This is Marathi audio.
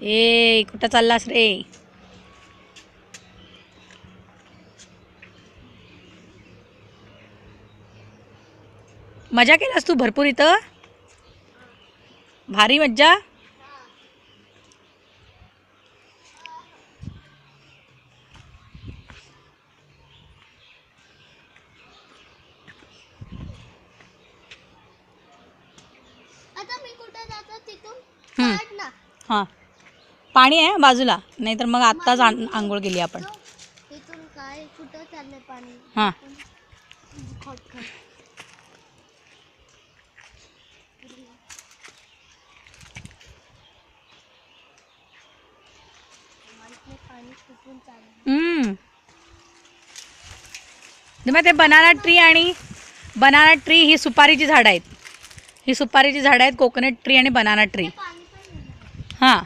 ए कुठं चाललास रे? मजा केलास तू भरपूर इथं? भारी मज्जा. आता मी कुठे जातो तिथून हम्म. काढ ना. हां पाणी आहे बाजूला, नाहीतर मग आत्ताच आंघोळ केली आपण. तिथून काय कुठं चाललंय पाणी? हां खट खट. इथले पाणी कुठून चाललं? मग ते बनाना ट्री आणि बनाना ट्री ही सुपारीची झाडं आहेत. ही सुपारीची झाडं आहेत, कोकोनट ट्री आणि बनाना ट्री. पाणी पण येणार. हां